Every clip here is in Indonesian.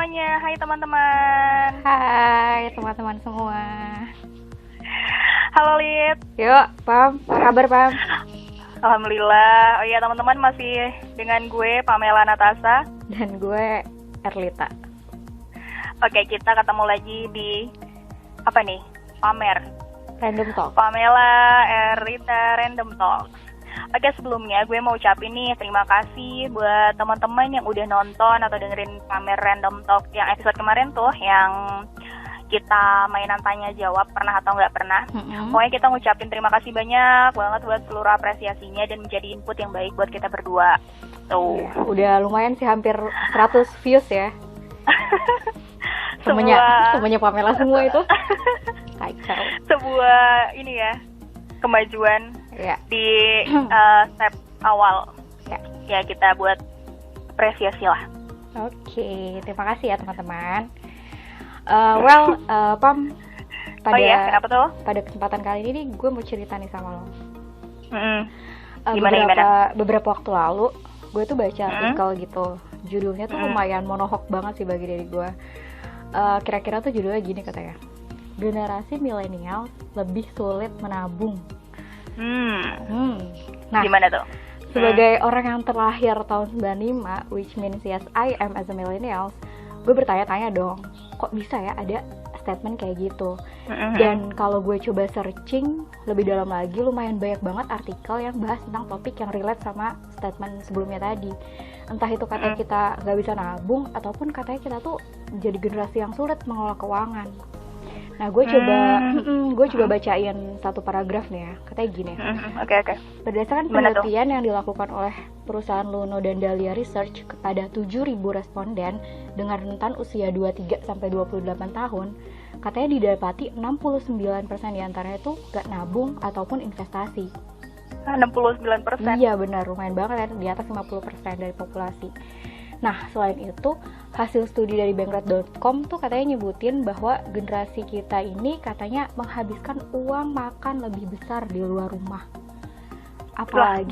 semuanya, hai teman-teman. Hai teman-teman semua. Halo Lid. Yuk, Pam, apa kabar Pam? Alhamdulillah. Oh iya teman-teman, masih dengan gue Pamela Natasa. Dan gue Erlita. Oke, kita ketemu lagi di apa nih? Pamer. Random Talk. Pamela, Erlita, Random Talk. Oke, sebelumnya gue mau ucapin nih terima kasih buat teman-teman yang udah nonton atau dengerin Pamer Random Talk yang episode kemarin tuh, yang kita mainan tanya jawab pernah atau nggak pernah. Pokoknya kita ngucapin terima kasih banyak banget buat seluruh apresiasinya dan menjadi input yang baik buat kita berdua. Tuh. Udah lumayan sih, hampir 100 views ya. Semuanya Pamela semua itu. Kacau. Sebuah ini ya, kemajuan di step awal. Ya kita buat apresiasi lah. Oke, terima kasih ya teman-teman. Pam, kenapa tuh? Pada kesempatan kali ini nih, gue mau cerita nih sama lo. Beberapa waktu lalu, gue tuh baca artikel gitu. Judulnya tuh lumayan monohok banget sih bagi dari gue. Kira-kira tuh judulnya gini katanya. Generasi milenial lebih sulit menabung. Nah, gimana tuh? Sebagai orang yang terlahir tahun 95, which means yes, I am as a millennials, gue bertanya-tanya dong, kok bisa ya ada statement kayak gitu? Dan kalau gue coba searching lebih dalam lagi, lumayan banyak banget artikel yang bahas tentang topik yang relate sama statement sebelumnya tadi. Entah itu katanya kita gak bisa nabung, ataupun katanya kita tuh jadi generasi yang sulit mengelola keuangan. Nah, gue coba bacain satu paragraf nih ya. Katanya gini. Oke. Berdasarkan penelitian yang dilakukan oleh perusahaan Luno dan Dahlia Research kepada 7.000 responden dengan rentan usia 23 sampai 28 tahun, katanya didapati 69% diantaranya itu gak nabung ataupun investasi. 69%? Iya benar, lumayan banget ya, di atas 50% dari populasi. Nah, selain itu, hasil studi dari Bankrat.com tuh katanya nyebutin bahwa generasi kita ini katanya menghabiskan uang makan lebih besar di luar rumah. Apalagi,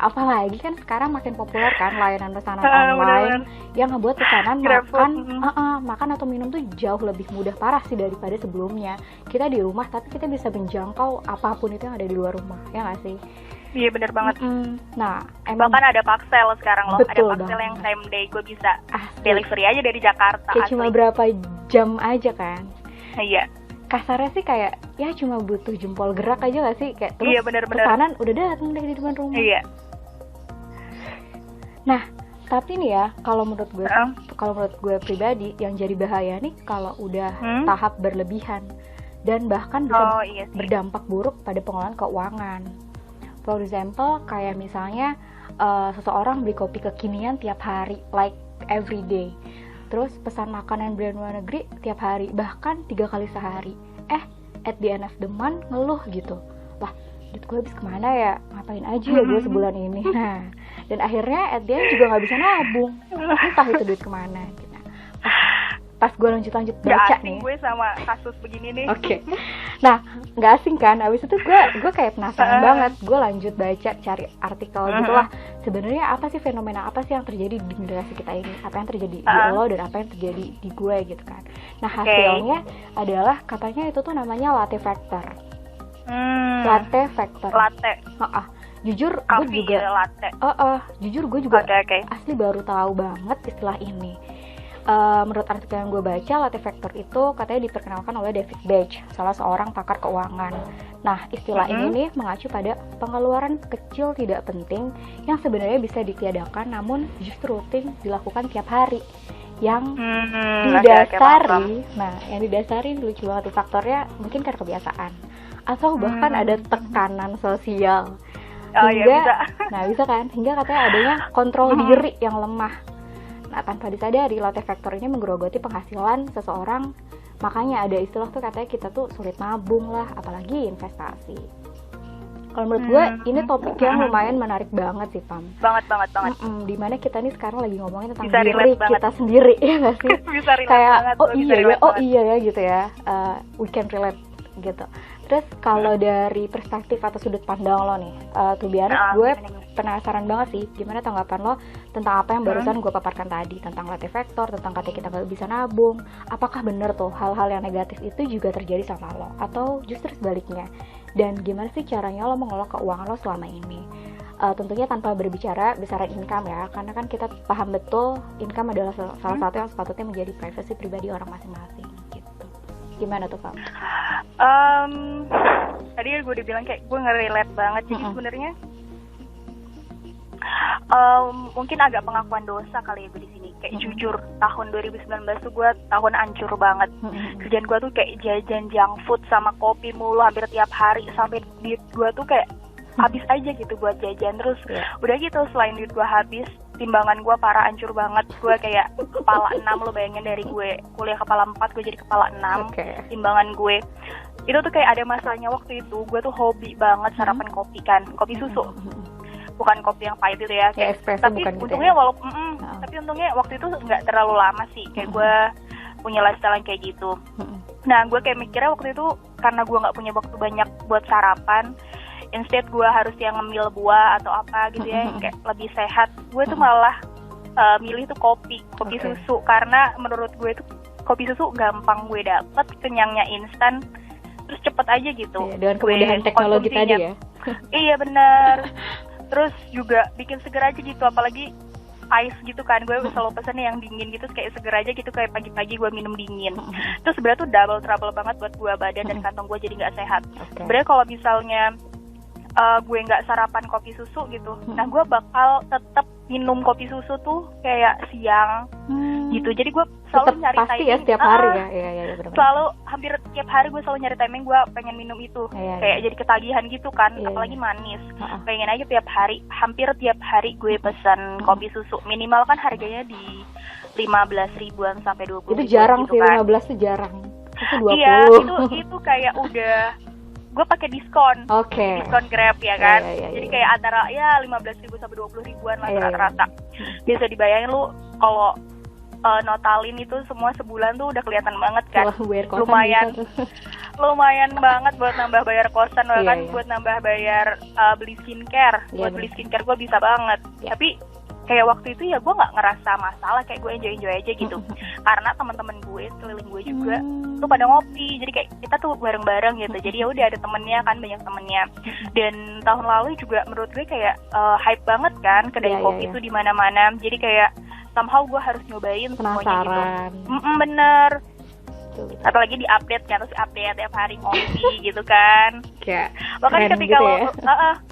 apalagi kan sekarang makin populer kan layanan pesanan online yang ngebuat pesanan makan atau minum tuh jauh lebih mudah parah sih daripada sebelumnya. Kita di rumah tapi kita bisa menjangkau apapun itu yang ada di luar rumah, ya nggak sih? Iya benar banget. Nah, bahkan ada Paxel sekarang loh. Betul, ada Paxel yang same day, gue bisa delivery aja dari Jakarta. Kayak cuma berapa jam aja kan? Iya. Kasarnya sih kayak ya cuma butuh jempol gerak aja gak sih? Kayak terus pesanan udah datang deh di depan rumah. Iya. Nah, tapi nih ya, kalau menurut gue pribadi yang jadi bahaya nih kalau udah tahap berlebihan dan bahkan bisa berdampak buruk pada pengelolaan keuangan. For example, kayak misalnya seseorang beli kopi kekinian tiap hari, like every day. Terus pesan makanan brand luar negeri tiap hari, bahkan 3 kali sehari. At the end of the month ngeluh gitu. Lah, duit gue habis kemana ya? Ngapain aja ya gue sebulan ini? Nah, dan akhirnya at the end juga gak bisa nabung. Entah itu duit kemana gitu. Pas gue lanjut baca nih. Gak asing gue sama kasus begini nih. Oke. Nah, gak asing kan? Abis itu gue kayak penasaran banget. Gue lanjut baca, cari artikel gitu lah. Sebenarnya apa sih fenomena apa sih yang terjadi di generasi kita ini? Apa yang terjadi di lo dan apa yang terjadi di gue gitu kan? Nah, hasilnya adalah katanya itu tuh namanya latte factor. Latte factor. Jujur gue juga latte. Jujur gue juga asli baru tahu banget istilah ini. Menurut artikel yang gue baca, latte factor itu katanya diperkenalkan oleh David Beach, salah seorang pakar keuangan. Nah, istilah ini nih mengacu pada pengeluaran kecil tidak penting yang sebenarnya bisa ditiadakan namun justru rutin dilakukan tiap hari. Yang didasari lucu banget faktornya mungkin karena kebiasaan atau bahkan ada tekanan sosial. Bisa kan? Hingga katanya adanya kontrol diri yang lemah. Nah, tanpa disadari, latte factor ini menggerogoti penghasilan seseorang. Makanya ada istilah tuh katanya kita tuh sulit nabung lah, apalagi investasi. Kalau menurut gue, ini topik yang lumayan menarik banget sih, Pam. Banget. Dimana kita nih sekarang lagi ngomongin tentang bisa diri kita sendiri, ya gak sih? Bisa relate kayak, banget. iya ya gitu ya, we can relate gitu. Terus kalau dari perspektif atau sudut pandang lo nih, to be honest, penasaran banget sih gimana tanggapan lo tentang apa yang barusan gue paparkan tadi, tentang latte factor, tentang katanya kita gak bisa nabung. Apakah bener tuh hal-hal yang negatif itu juga terjadi sama lo, atau justru sebaliknya? Dan gimana sih caranya lo mengelola keuangan lo selama ini? Tentunya tanpa berbicara besaran income ya, karena kan kita paham betul income adalah salah satu yang sepatutnya menjadi privasi pribadi orang masing-masing gitu. Gimana tuh, Kak? Tadi gue udah bilang kayak gue nge-relate banget. Jadi sebenarnya mungkin agak pengakuan dosa kali ya gue di sini. Kayak jujur, tahun 2019 tuh gue tahun hancur banget. Kerjaan gue tuh kayak jajan junk food sama kopi mulu hampir tiap hari, sampai duit gue tuh kayak habis aja gitu buat jajan. Terus udah gitu, selain duit gue habis, timbangan gue parah hancur banget. Gue kayak kepala 6, lo bayangin dari gue kuliah kepala 4 gue jadi kepala 6. Timbangan gue itu tuh kayak ada masanya waktu itu gue tuh hobi banget sarapan kopi kan, kopi susu, bukan kopi yang pahit gitu ya, kayak tapi untungnya walaupun tapi untungnya waktu itu nggak terlalu lama sih kayak gue punya lifestyle yang kayak gitu. Nah gue kayak mikirnya waktu itu karena gue nggak punya waktu banyak buat sarapan, instead gue harus yang ngemil buah atau apa gitu ya yang kayak lebih sehat, gue tuh malah milih tuh kopi susu, karena menurut gue tuh kopi susu gampang gue dapet, kenyangnya instan, terus cepet aja gitu. Dengan kemudahan teknologi tadi ya. Iya benar. Terus juga bikin seger aja gitu, apalagi ice gitu kan, gue selalu pesen yang dingin gitu kayak seger aja gitu, kayak pagi-pagi gue minum dingin. Terus sebenarnya tuh double trouble banget buat gue, badan dan kantong gue jadi nggak sehat. Sebenarnya kalau misalnya gue nggak sarapan kopi susu gitu, nah gue bakal tetap minum kopi susu tuh kayak siang gitu. Jadi gue selalu nyari pasti timing ya setiap hari ya. Iya, selalu hampir tiap hari gue selalu nyari timing gue pengen minum itu. Kayak jadi ketagihan gitu kan, apalagi manis. Pengen aja tiap hari, hampir tiap hari gue pesan kopi susu. Minimal kan harganya di 15 ribuan sampai 20 ribuan. Itu jarang gitu sih, kan. 15 tuh jarang. Itu 20. Iya, itu kayak udah gue pakai diskon, diskon Grab ya kan. Jadi kayak antara ya 15 ribu sampai 20 ribuan lah rata-rata. Bisa dibayangin lu kalau notalin itu semua sebulan tuh udah kelihatan banget kan. Lumayan banget buat nambah bayar kosan, bahkan buat nambah bayar beli skincare. Buat beli skincare gue bisa banget. Tapi kayak waktu itu ya gue nggak ngerasa masalah, kayak gue enjoy aja gitu. Karena teman-teman gue sekeliling gue juga tuh pada ngopi, jadi kayak kita tuh bareng-bareng gitu. Jadi ya udah ada temennya kan, banyak temennya. Dan tahun lalu juga menurut gue kayak hype banget kan kedai kopi itu di mana-mana. Jadi kayak somehow gue harus nyobain semuanya gitu. Bener. Apalagi di update kan, terus update tiap hari ngopi gitu kan. Bahkan ketika gitu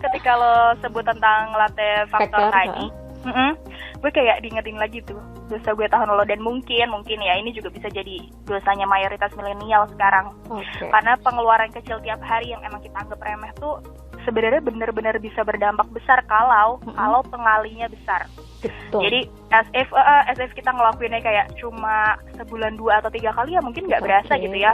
ketika lo sebut tentang latte factor tadi, gue kayak diingetin lagi tuh dosa gue tahun lalu. Dan mungkin ya ini juga bisa jadi dosanya mayoritas milenial sekarang. Karena pengeluaran kecil tiap hari yang emang kita anggap remeh tuh sebenarnya benar-benar bisa berdampak besar kalau pengalinya besar. Jadi as if kita ngelakuinnya kayak cuma sebulan 2 atau 3 kali ya mungkin nggak berasa gitu ya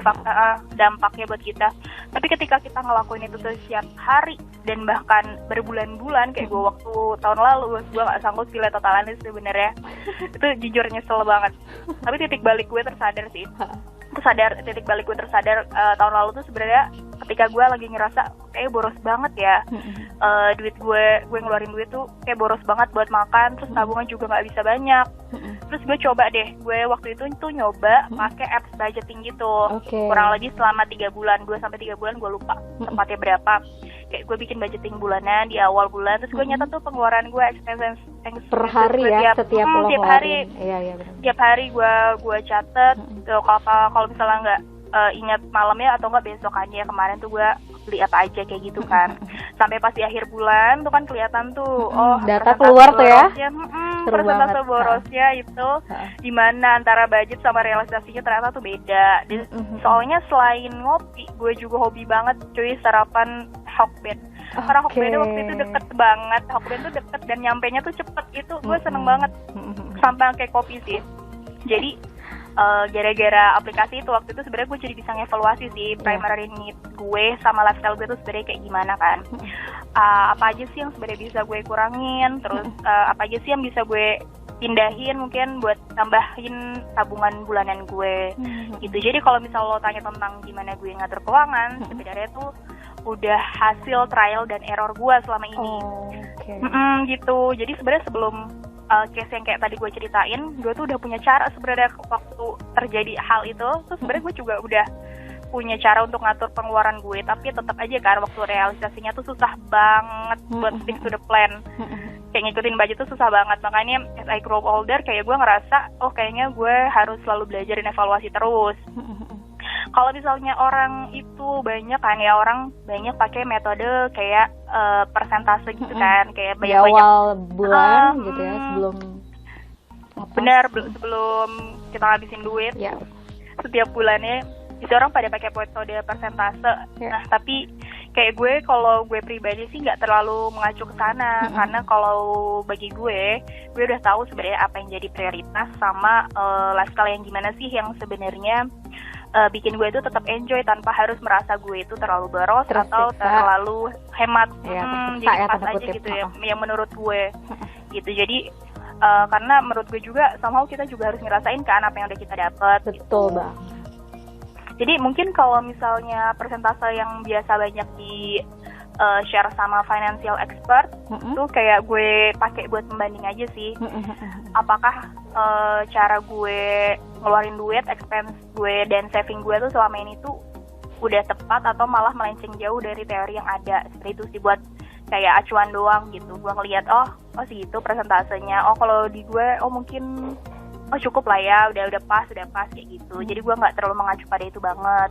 dampaknya buat kita. Tapi ketika kita ngelakuin itu setiap hari dan bahkan berbulan-bulan kayak gue waktu tahun lalu, gue nggak sanggup sih lihat totalannya sebenarnya. Itu jujur nyesel banget. Tapi titik balik gue tersadar sih. Titik balik gue tersadar tahun lalu tuh sebenarnya ketika gue lagi ngerasa kayak boros banget ya, duit gue ngeluarin duit tuh kayak boros banget buat makan, terus tabungan juga nggak bisa banyak. Terus gue coba deh, gue waktu itu tuh nyoba pakai apps budgeting gitu, kurang lebih selama 3 bulan, 2 sampai 3 bulan, gue lupa tepatnya berapa. Kayak gue bikin budgeting bulanan di awal bulan, terus gue nyatet tuh pengeluaran gue, expenses per hari ya, setiap hari. Tiap hari gue catet. Kalau misalnya nggak ingat malamnya atau nggak besokannya, kemarin tuh gue beli apa aja kayak gitu kan. Sampai pas di akhir bulan tuh kan kelihatan tuh, data keluar tuh ya. Persentase borosnya itu dimana antara budget sama realisasinya ternyata tuh beda. Soalnya selain ngopi, gue juga hobi banget cuy sarapan Hokben. Karena Hokben waktu itu deket banget, Hokben tuh deket dan nyampenya tuh cepet, itu gue seneng banget. Sampai kayak kopi sih. Jadi gara-gara aplikasi itu waktu itu sebenarnya gue jadi bisa ngevaluasi sih primary need gue sama lifestyle gue tuh sebenarnya kayak gimana kan. Apa aja sih yang sebenarnya bisa gue kurangin, terus apa aja sih yang bisa gue pindahin mungkin buat tambahin tabungan bulanan gue gitu. Jadi kalau misal lo tanya tentang gimana gue ngatur keuangan, sebenarnya tuh udah hasil trial dan error gue selama ini. Gitu. Jadi sebenarnya sebelum case yang kayak tadi gue ceritain, gue tuh udah punya cara sebenarnya waktu terjadi hal itu. Terus sebenarnya gue juga udah punya cara untuk ngatur pengeluaran gue, tapi tetap aja kan waktu realisasinya tuh susah banget buat stick to the plan. Kayak ngikutin budget tuh susah banget. Makanya as I grow older kayak gue ngerasa kayaknya gue harus selalu belajar dan evaluasi terus. Kalau misalnya orang itu banyak kan ya, orang banyak pakai metode kayak persentase gitu kan, kayak banyak awal bulan gitu ya, sebelum sebelum kita ngabisin duit setiap bulannya itu orang pada pakai metode persentase. Nah tapi kayak gue, kalau gue pribadi sih nggak terlalu mengacu ke sana, karena kalau bagi gue udah tahu sebenarnya apa yang jadi prioritas sama lifestyle yang gimana sih yang sebenarnya bikin gue itu tetap enjoy tanpa harus merasa gue itu terlalu boros atau terlalu hemat. Jadi pas aja gitu ya, yang menurut gue gitu. Jadi karena menurut gue juga somehow kita juga harus ngerasain kan apa yang udah kita dapat. Betul gitu. Bang. Jadi mungkin kalau misalnya persentase yang biasa banyak di share sama financial expert tuh kayak gue pakai buat pembanding aja sih. Apakah cara gue ngeluarin duit, expense gue dan saving gue tuh selama ini tuh udah tepat atau malah melenceng jauh dari teori yang ada. Seperti itu sih, buat kayak acuan doang gitu. Gue ngelihat oh segitu persentasenya. Kalau di gue mungkin cukup lah ya, udah pas kayak gitu. Jadi gue nggak terlalu mengacu pada itu banget.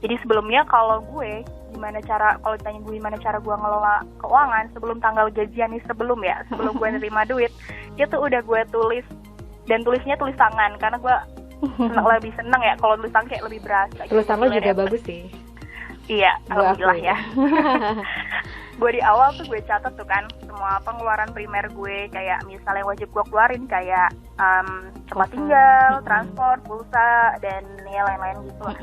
Jadi sebelumnya kalau gue kalau ditanya gue gimana cara gue ngelola keuangan sebelum tanggal gajian nih, sebelum gue nerima duit, itu udah gue tulis, dan tulisnya tulis tangan karena gue lebih seneng ya kalau tulis tangan, kayak lebih berasa. Tulisan lo juga bagus sih. Iya, alhamdulillah ya. Gue di awal tuh gue catat tuh kan semua pengeluaran primer gue, kayak misalnya yang wajib gue keluarin kayak tempat tinggal, transport, pulsa, dan ya lain-lain gitu lah.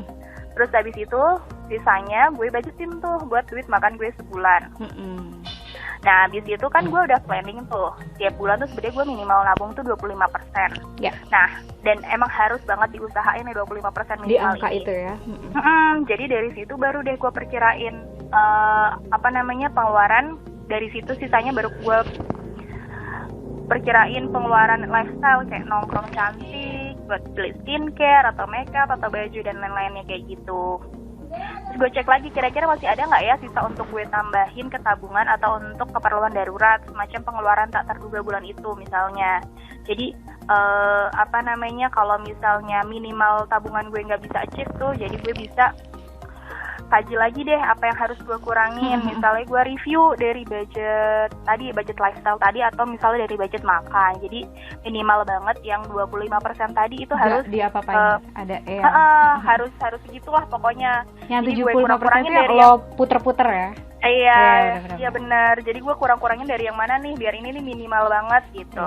Terus habis itu sisanya gue budgetin tuh buat duit makan gue sebulan. Nah habis itu kan gue udah planning tuh tiap bulan tuh sebenarnya gue minimal nabung tuh 25%. Nah dan emang harus banget diusahain ya 25% minimal di angka ini. Itu ya. Jadi dari situ baru deh gue perkirain pengeluaran. Dari situ sisanya baru gue perkirain pengeluaran lifestyle kayak nongkrong cantik, buat beli skincare atau makeup atau baju dan lain-lainnya kayak gitu. Terus gue cek lagi kira-kira masih ada nggak ya sisa untuk gue tambahin ke tabungan atau untuk keperluan darurat, semacam pengeluaran tak terduga bulan itu misalnya. Jadi kalau misalnya minimal tabungan gue nggak bisa achieve tuh, jadi gue bisa kaji lagi deh apa yang harus gue kurangin. Misalnya gue review dari budget lifestyle tadi, atau misalnya dari budget makan. Jadi minimal banget yang 25% tadi itu harus diapa-apain. Ada harus segitulah pokoknya. Yang 75% itu dari lo puter-puter ya. Iya benar. Jadi gue kurang-kurangin dari yang mana nih biar ini nih minimal banget gitu.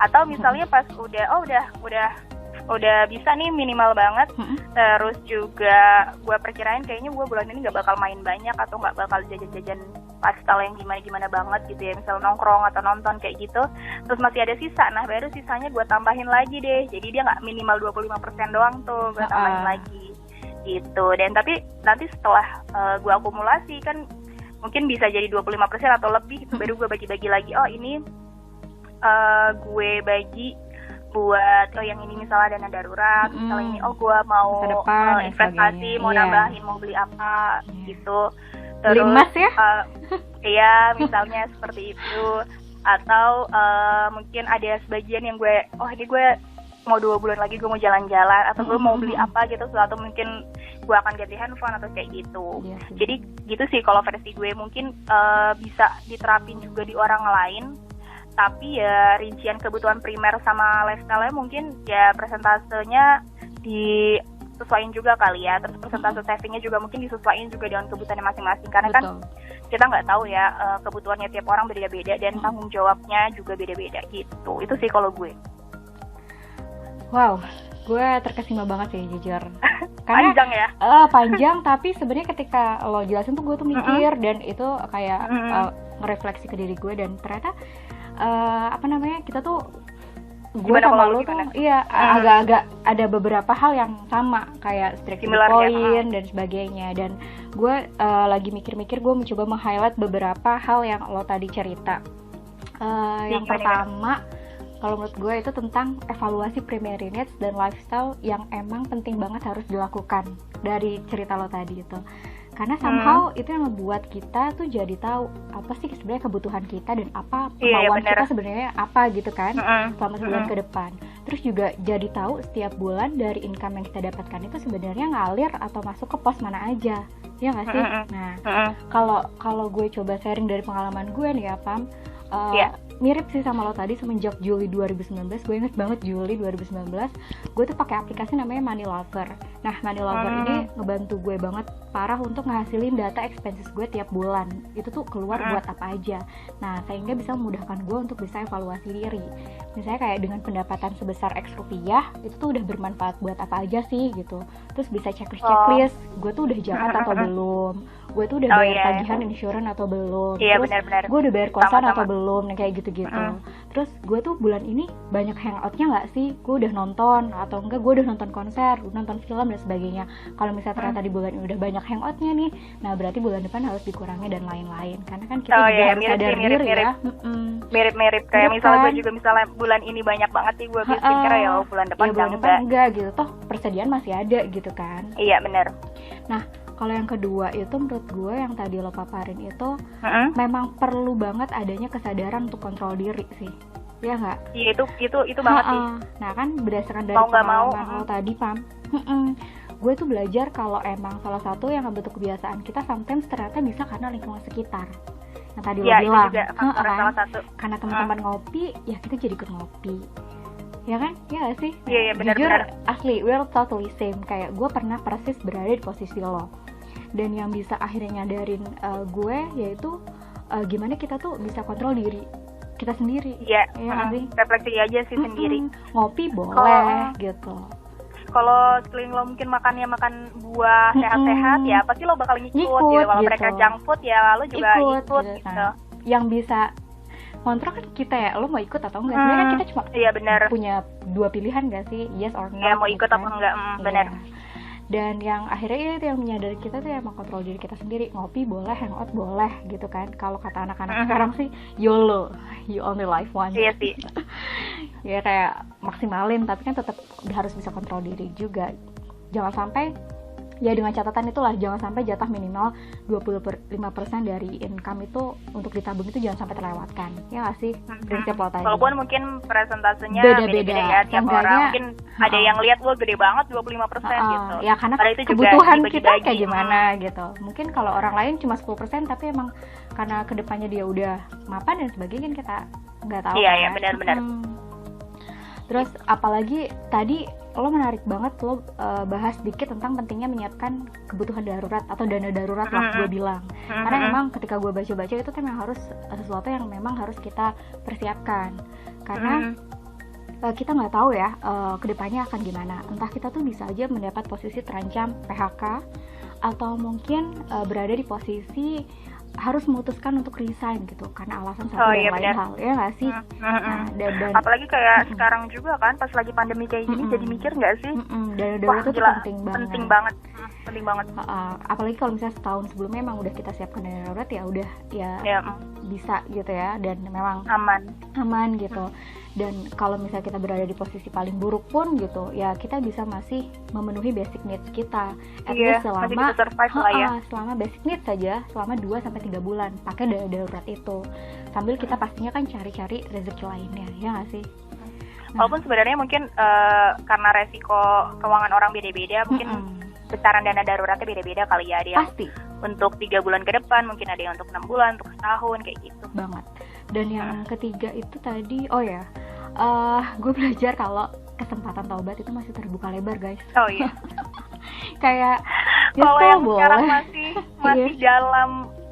Atau misalnya pas udah bisa nih minimal banget, terus juga gue perkirain kayaknya gue bulan ini nggak bakal main banyak atau nggak bakal jajan-jajan lifestyle yang gimana-gimana banget gitu ya, misal nongkrong atau nonton kayak gitu, terus masih ada sisa, nah baru sisanya gue tambahin lagi deh, jadi dia nggak minimal 25% doang tuh, gue tambahin lagi gitu. Dan tapi nanti setelah gue akumulasi kan mungkin bisa jadi 25% atau lebih, itu baru gue bagi-bagi lagi, ini gue bagi buat yang ini misalnya dana darurat, misalnya ini gue mau investasi, mau nambahin, mau beli apa gitu. Terus emas ya? Iya, misalnya seperti itu. Atau mungkin ada sebagian yang ini gue mau 2 bulan lagi gue mau jalan-jalan, atau gue mau beli apa gitu, atau mungkin gue akan ganti handphone atau kayak gitu. Jadi gitu sih kalau versi gue, mungkin bisa diterapin juga di orang lain. Tapi ya rincian kebutuhan primer sama lifestyle-nya mungkin ya persentasenya disesuaiin juga kali ya. Terus persentase savingnya juga mungkin disesuaiin juga dengan kebutuhannya masing-masing. Karena kan kita nggak tahu ya kebutuhannya tiap orang beda-beda dan tanggung jawabnya juga beda-beda gitu. Itu sih kalau gue. Wow, gue terkesima banget sih jujur. Karena, panjang ya? Panjang, tapi sebenarnya ketika lo jelasin tuh gue tuh mikir dan itu kayak ngerefleksi ke diri gue, dan ternyata kita tuh gue sama lo tuh agak-agak ada beberapa hal yang sama kayak strict to the point dan sebagainya. Dan gue lagi mikir-mikir, gue mencoba meng-highlight beberapa hal yang lo tadi cerita. Yang pertama, kalau menurut gue itu tentang evaluasi primary needs dan lifestyle yang emang penting banget harus dilakukan dari cerita lo tadi itu. Karena somehow itu yang membuat kita tuh jadi tahu apa sih sebenarnya kebutuhan kita dan apa kemauan kita sebenarnya apa gitu kan selama sebulan ke depan. Terus juga jadi tahu setiap bulan dari income yang kita dapatkan itu sebenarnya ngalir atau masuk ke pos mana aja, ya nggak sih? Nah, kalau gue coba sharing dari pengalaman gue nih ya Pam, mirip sih sama lo tadi. Semenjak Juli 2019, gue inget banget Juli 2019, gue tuh pakai aplikasi namanya Money Lover. Nah, Money Lover ini ngebantu gue banget parah untuk ngehasilin data expenses gue tiap bulan. Itu tuh keluar buat apa aja. Nah, sehingga bisa memudahkan gue untuk bisa evaluasi diri. Misalnya kayak dengan pendapatan sebesar X rupiah, itu tuh udah bermanfaat buat apa aja sih gitu. Terus bisa checklist, gue tuh udah jahat atau belum, gue tuh udah bayar tagihan insurance atau belum, terus gue udah bayar kosan atau belum, nah kayak gitu-gitu. Terus gue tuh bulan ini banyak hangoutnya nggak sih, gue udah nonton atau enggak, gue udah nonton konser, nonton film dan sebagainya. Kalau misalnya ternyata di bulan ini udah banyak hangoutnya nih, nah berarti bulan depan harus dikurangi dan lain-lain. Karena kan kita juga harus sadar diri ya. Mirip-mirip kayak misalnya gue juga misalnya bulan ini banyak banget sih gue habis skincare, ya bulan depan enggak gitu, toh persediaan masih ada gitu kan. Iya benar. Nah, kalau yang kedua itu menurut gue yang tadi lo paparin itu memang perlu banget adanya kesadaran untuk kontrol diri sih, ya nggak? Iya itu banget sih. Nah kan berdasarkan dari pengalaman lo tadi Pam, gue tuh belajar kalau emang salah satu yang ngebentuk kebiasaan kita sometimes ternyata bisa karena lingkungan sekitar. Nah tadi lo bilang, salah satu. Karena teman-teman ngopi, ya kita jadi ikut ngopi. Ya kan? Ya gak sih? Iya benar. Jujur asli, we're totally same. Kayak gue pernah persis berada di posisi lo. Dan yang bisa akhirnya nyadarin gue yaitu gimana kita tuh bisa kontrol diri kita sendiri. Iya. Refleksi aja sih sendiri. Ngopi boleh gitu. Kalau sekeliling lo mungkin makan buah sehat-sehat, ya pasti lo bakal ngikut gitu. Kalau mereka junk food ya lo juga ikut gitu. Nah, yang bisa kontrol kan kita ya, lo mau ikut atau enggak. Sebenarnya kan kita cuma punya dua pilihan gak sih, yes or no. Ya mau ikut apa enggak, benar. Dan yang akhirnya itu yang menyadari kita tuh emang kontrol diri kita sendiri. Ngopi boleh, hangout boleh gitu kan. Kalau kata anak-anak sekarang sih YOLO, you only live once. Iya sih. Ya kayak maksimalin, tapi kan tetap harus bisa kontrol diri juga. Jangan sampai, ya dengan catatan itulah, jangan sampai jatah minimal 25% dari income itu untuk ditabung itu jangan sampai terlewatkan. Ya nggak sih? Prinsip lo tadi. Walaupun mungkin presentasenya beda-beda ya tiap orang. Mungkin ada yang lihat gue gede banget 25% gitu. Ya karena itu kebutuhan kita kayak gimana gitu. Mungkin kalau orang lain cuma 10%, tapi emang karena kedepannya dia udah mapan dan sebagainya kita nggak tahu. Iya benar-benar. Terus apalagi tadi lo menarik banget lo bahas dikit tentang pentingnya menyiapkan kebutuhan darurat atau dana darurat lah gue bilang. Karena memang ketika gue baca-baca itu kan memang harus sesuatu yang memang harus kita persiapkan. Karena kita nggak tahu ya kedepannya akan gimana. Entah kita tuh bisa aja mendapat posisi terancam PHK atau mungkin berada di posisi harus memutuskan untuk resign gitu karena alasan satu dan lain hal, ya nggak sih? Nah, dan apalagi kayak sekarang juga kan pas lagi pandemi kayak gini, jadi mikir nggak sih? Dana darurat itu penting banget. Apalagi kalau misalnya setahun sebelumnya emang udah kita siapkan dana darurat, ya udah bisa gitu ya, dan memang aman gitu. Dan kalau misalnya kita berada di posisi paling buruk pun gitu, ya kita bisa masih memenuhi basic needs kita. At least selama basic needs saja, selama 2-3 bulan pakai dana darurat itu. Sambil kita pastinya kan cari-cari rezeki lainnya, ya nggak sih? Walaupun sebenarnya mungkin karena resiko keuangan orang beda-beda, mungkin besaran dana daruratnya beda-beda kali ya. Ada pasti. Untuk 3 bulan ke depan, mungkin ada yang untuk 6 bulan, untuk setahun, kayak gitu. Banget. Dan yang ketiga itu tadi, gue belajar kalau kesempatan taubat itu masih terbuka lebar, guys. Oh iya. Kayak kalau yang sekarang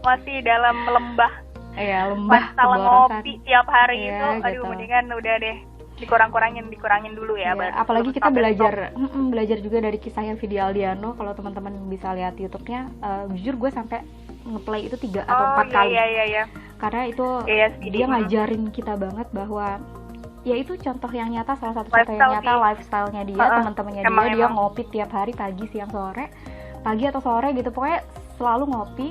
masih dalam lembah. Iya, lembah masalah ngopi tiap hari itu, aduh mendingan udah deh dikurangin dulu ya. Apalagi kita belajar juga dari kisahnya Vidi Aldiano. Kalau teman-teman bisa lihat YouTube-nya, jujur gue sampai ngeplay itu 3 atau 4 kali. Iya. Karena itu dia ngajarin kita banget bahwa ya itu contoh yang nyata, salah satu contoh yang nyata lifestyle-nya dia, teman-temannya dia ngopi tiap hari pagi, siang, sore, pagi atau sore gitu, pokoknya selalu ngopi.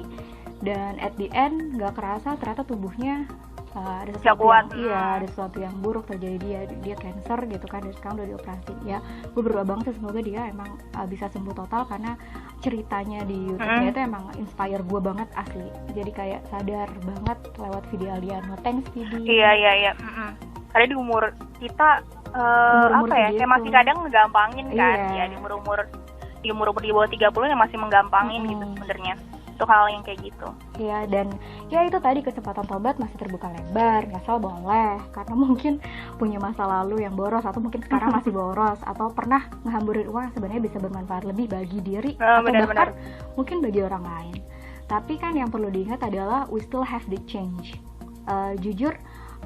Dan at the end nggak kerasa ternyata tubuhnya ada sesuatu ada sesuatu yang buruk terjadi, dia cancer gitu kan, dan sekarang udah dioperasi. Ya gue berdoa banget sih semoga dia emang bisa sembuh total, karena ceritanya di YouTube-nya itu emang inspire gue banget asli. Jadi kayak sadar banget lewat video Aliano. Thanks Vidi. Iya. Karena di umur kita apa ya, kayak masih kadang ngegampangin kan. Ya di umur di bawah 30 yang masih menggampangin gitu sebenarnya. Itu hal yang kayak gitu. Iya, dan ya itu tadi, kesempatan tobat masih terbuka lebar. Nyesel boleh, karena mungkin punya masa lalu yang boros, atau mungkin sekarang masih boros, atau pernah ngehamburin uang sebenarnya bisa bermanfaat lebih bagi diri atau bahkan mungkin bagi orang lain. Tapi kan yang perlu diingat adalah we still have the change. Jujur,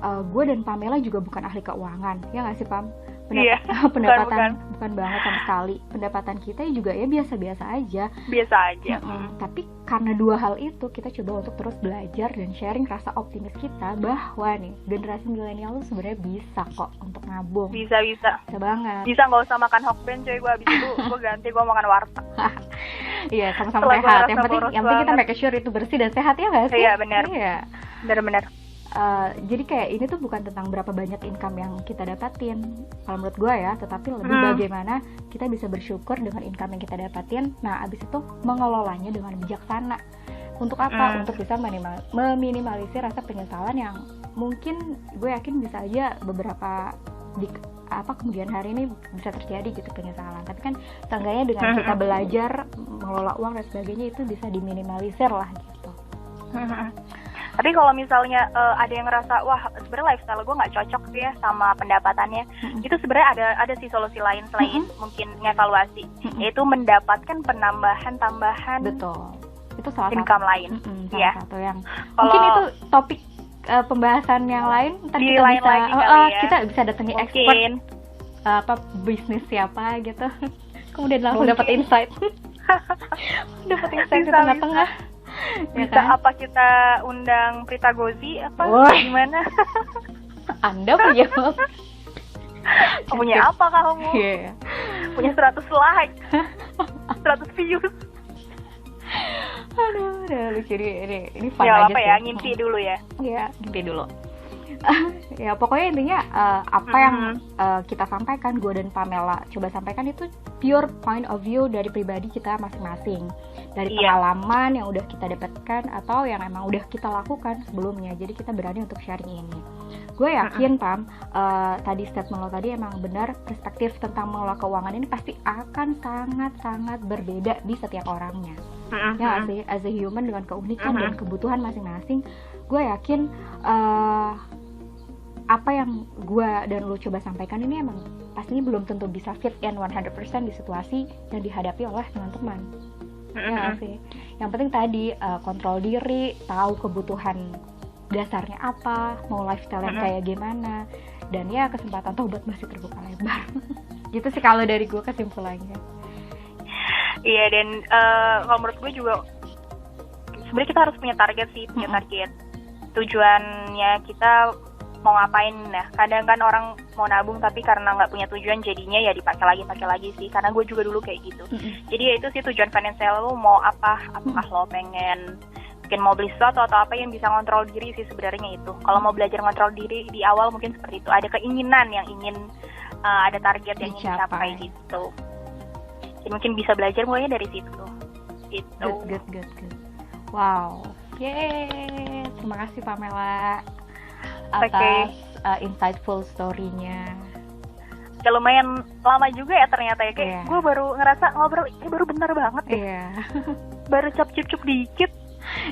gue dan Pamela juga bukan ahli keuangan, ya nggak sih Pam? Pendapatan bukan banget sama sekali. Pendapatan kita juga ya biasa-biasa aja. Tapi karena dua hal itu, kita coba untuk terus belajar dan sharing rasa optimis kita bahwa nih generasi milenial tuh sebenarnya bisa kok untuk nabung. Bisa banget. Bisa, nggak usah makan Hokben coy. Gue abis itu gue ganti, gue makan warteg. Iya, sama-sama sehat. Yang penting kita make sure itu bersih dan sehat, ya nggak sih? Iya benar. Benar. Jadi kayak ini tuh bukan tentang berapa banyak income yang kita dapatin kalau menurut gue ya, tetapi lebih bagaimana kita bisa bersyukur dengan income yang kita dapatin. Nah abis itu mengelolanya dengan bijaksana. Untuk apa? Untuk bisa meminimalisir rasa penyesalan yang mungkin gue yakin bisa aja beberapa kemudian hari ini bisa terjadi gitu penyesalan. Tapi kan seenggaknya dengan kita belajar mengelola uang dan sebagainya, itu bisa diminimalisir lah gitu. Tapi kalau misalnya ada yang ngerasa wah sebenarnya lifestyle gue nggak cocok sih ya sama pendapatannya, itu sebenarnya ada sih solusi lain selain mungkin ngevaluasi, yaitu mendapatkan penambahan tambahan. Betul, itu salah income satu lain. Salah satu yang mungkin itu topik pembahasan yang lain. Ntar kita lain bisa lagi kali ya. Kita bisa datangi expert bisnis siapa gitu. Kemudian langsung dapat insight. Dapat insight di tengah-tengah. Bisa ya kan? Apa kita undang Prita Gozi gimana? Anda punya punya apa kamu? Punya 100 like, 100 views. Aduh, lucu ini fun ya, aja apa sih. Ya, ngimpi dulu ya. Iya, ngimpi dulu. Ya pokoknya intinya apa yang kita sampaikan, gue dan Pamela coba sampaikan, itu pure point of view dari pribadi kita masing-masing, dari pengalaman yang udah kita dapatkan atau yang emang udah kita lakukan sebelumnya. Jadi kita berani untuk sharing ini. Gue yakin Pam, tadi statement lo tadi emang benar, perspektif tentang mengelola keuangan ini pasti akan sangat-sangat berbeda di setiap orangnya. Ya sih, as a human dengan keunikan dan kebutuhan masing-masing, gue yakin apa yang gue dan lo coba sampaikan ini emang pastinya belum tentu bisa fit in 100% di situasi yang dihadapi oleh teman-teman. Ya sih. Yang penting tadi kontrol diri, tahu kebutuhan dasarnya apa, mau lifestyle yang kayak gimana, dan ya kesempatan tobat masih terbuka lebar. Gitu sih kalau dari gue kesimpulannya. Iya, dan kalau menurut gue juga sebenarnya kita harus punya target sih, target tujuannya kita mau ngapain. Nah kadang kan orang mau nabung tapi karena nggak punya tujuan jadinya ya dipakai lagi sih, karena gue juga dulu kayak gitu. Jadi ya itu sih tujuan finansial lo mau apa, apakah lo pengen mungkin mau beli sesuatu atau apa yang bisa ngontrol diri sih sebenarnya itu. Kalau mau belajar ngontrol diri di awal mungkin seperti itu, ada keinginan yang ingin ada target yang ingin dicapai gitu. Jadi mungkin bisa belajar mulainya dari situ. Gitu. Good. Wow. Yeay. Terima kasih Pamela atas insightful story-nya. Ya lumayan lama juga ya ternyata ya, kayak gue baru ngerasa ngobrol ini baru bentar banget ya. Baru cup dikit.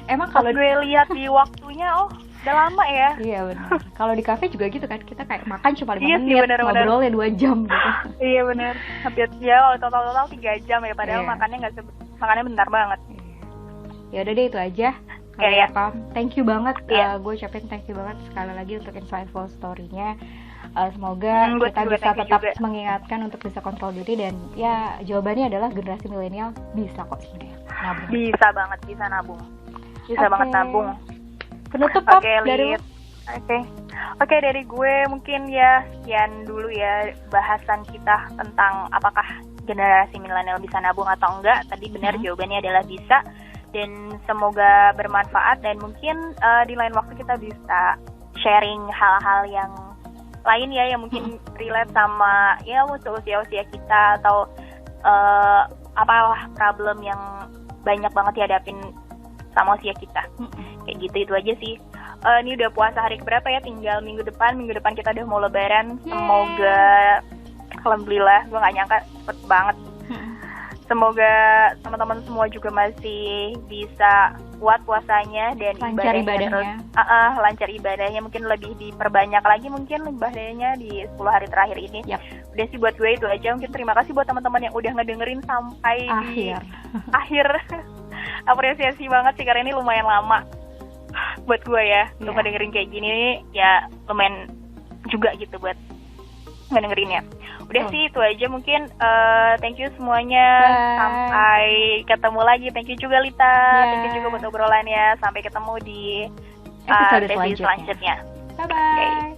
Emang kalau gue lihat di waktunya udah lama ya. Iya benar. Kalau di kafe juga gitu kan, kita kayak makan cuma 5 menit, ngobrolnya 2 jam gitu. Iya benar. Hampir ya total 3 jam ya, padahal makannya bentar banget. Ya udah deh, itu aja. Ya, thank you banget. Gue ucapin thank you banget sekali lagi untuk insightful story-nya. Semoga kita bisa tetap mengingatkan untuk bisa kontrol diri, dan ya jawabannya adalah generasi milenial bisa kok sebenarnya nabung. Bisa banget, bisa nabung. Bisa banget nabung. Penutup dari Oke, dari gue mungkin ya sekian dulu ya bahasan kita tentang apakah generasi milenial bisa nabung atau enggak. Tadi benar jawabannya adalah bisa, dan semoga bermanfaat, dan mungkin di lain waktu kita bisa sharing hal-hal yang lain ya yang mungkin relate sama ya usia-usia kita, atau apalah problem yang banyak banget dihadapin sama usia kita. Kayak gitu, itu aja sih. Ini udah puasa hari keberapa ya? Tinggal minggu depan kita udah mau lebaran. Semoga, alhamdulillah, gue gak nyangka cepet banget. Semoga teman-teman semua juga masih bisa kuat puasanya dan lancar ibadahnya. Lancar ibadahnya, mungkin lebih diperbanyak lagi mungkin ibadahnya di 10 hari terakhir ini. Udah sih buat gue itu aja. Mungkin terima kasih buat teman-teman yang udah ngedengerin sampai di akhir. Apresiasi banget sih, karena ini lumayan lama buat gue ya untuk ngedengerin kayak gini ya, lumayan juga gitu buat ngedengerinnya. Udah sih itu aja mungkin. Thank you semuanya. Bye. Sampai ketemu lagi. Thank you juga Lita. Thank you juga buat obrolannya. Sampai ketemu di episode selanjutnya. Bye bye.